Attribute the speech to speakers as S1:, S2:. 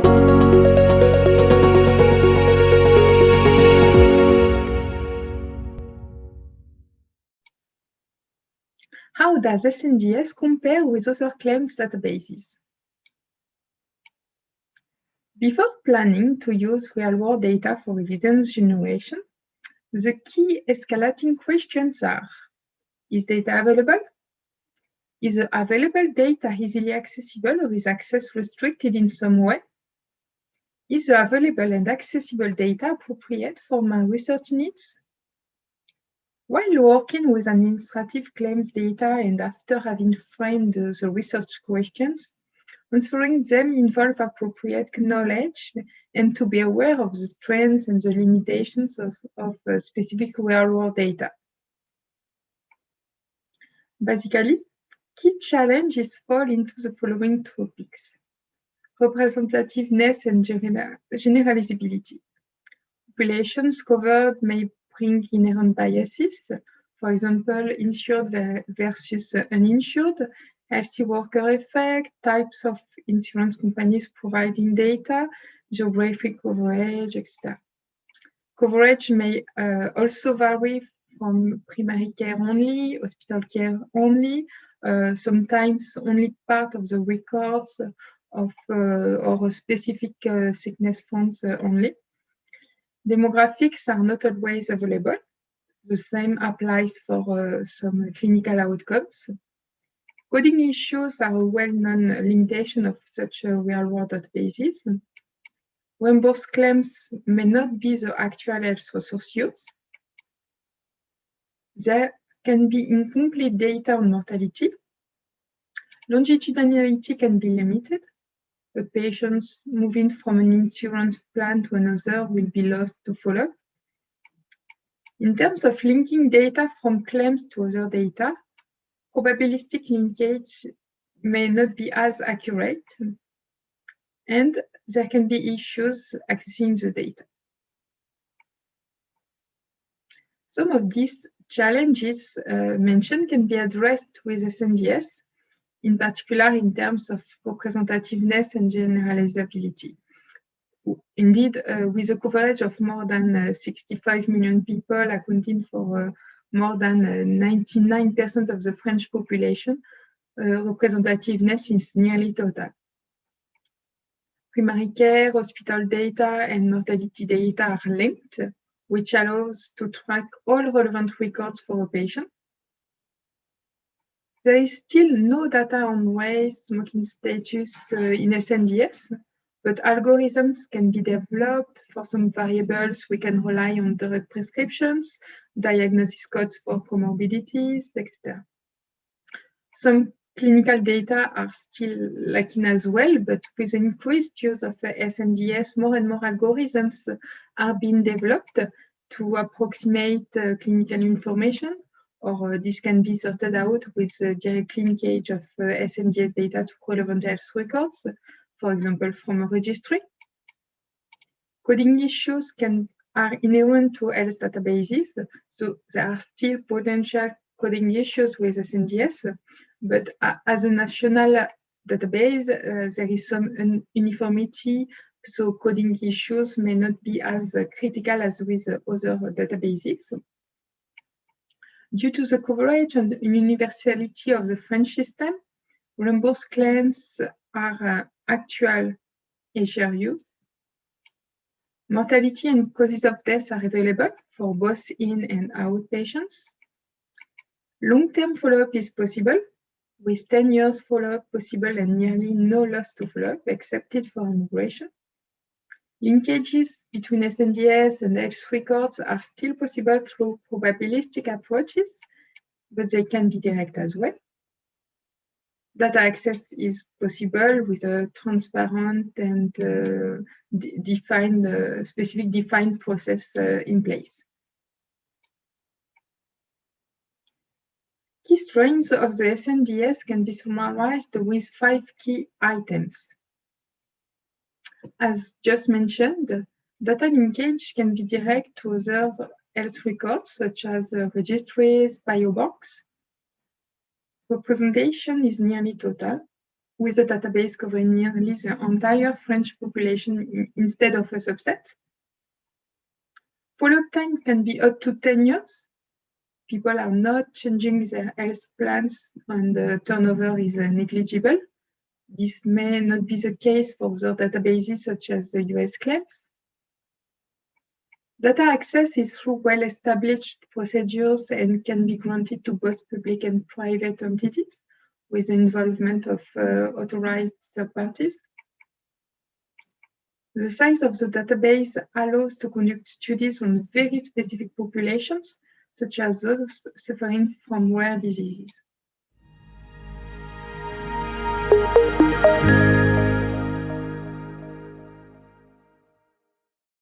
S1: How does SNGS compare with other claims databases? Before planning to use real-world data for evidence generation, the key escalating questions are: is data available? Is the available data easily accessible or is access restricted in some way? Is the available and accessible data appropriate for my research needs? While working with administrative claims data and after having framed the research questions, answering them involve appropriate knowledge and to be aware of the trends and the limitations of specific real-world data. Basically, key challenges fall into the following topics: representativeness and generalizability. Populations covered may bring inherent biases, for example, insured versus uninsured, healthy worker effect, types of insurance companies providing data, geographic coverage, etc. Coverage may also vary from primary care only, hospital care only, sometimes only part of the records of or a specific sickness funds only. Demographics are not always available. The same applies for some clinical outcomes. Coding issues are a well-known limitation of such real-world databases. Reimbursed claims may not be the actual health resource use. There can be incomplete data on mortality. Longitudinality can be limited. A patient moving from an insurance plan to another will be lost to follow-up. In terms of linking data from claims to other data, probabilistic linkage may not be as accurate, and there can be issues accessing the data. Some of these challenges mentioned can be addressed with SNGS, in particular in terms of representativeness and generalizability. Indeed, with a coverage of more than 65 million people, accounting for more than 99% of the French population, representativeness is nearly total. Primary care, hospital data, and mortality data are linked, which allows to track all relevant records for a patient. There is still no data on race, smoking status in SNGS, but algorithms can be developed for some variables. We can rely on direct prescriptions, diagnosis codes for comorbidities, etc. Some clinical data are still lacking as well, but with increased use of SNGS, more and more algorithms are being developed to approximate clinical information, or this can be sorted out with direct linkage of SNGS data to relevant health records, for example, from a registry. Coding issues are inherent to health databases, so there are still potential coding issues with SNGS, but as a national database, there is some uniformity, so coding issues may not be as critical as with other databases. Due to the coverage and universality of the French system, reimbursed claims are actual HR use. Mortality and causes of death are available for both in and out patients. Long-term follow-up is possible, with 10 years follow-up possible and nearly no loss to follow-up, excepted for immigration. Linkages between SNGS and health records are still possible through probabilistic approaches, but they can be direct as well. Data access is possible with a transparent and specific defined process in place. Key strengths of the SNGS can be summarized with 5 key items. As just mentioned, data linkage can be direct to other health records, such as registries, biobanks. Representation is nearly total. with a database covering nearly the entire French population instead of a subset. Follow-up time can be up to 10 years. People are not changing their health plans and the turnover is negligible. This may not be the case for other databases such as the US CLEF. Data access is through well-established procedures and can be granted to both public and private entities with the involvement of authorized third parties. The size of the database allows to conduct studies on very specific populations, such as those suffering from rare diseases.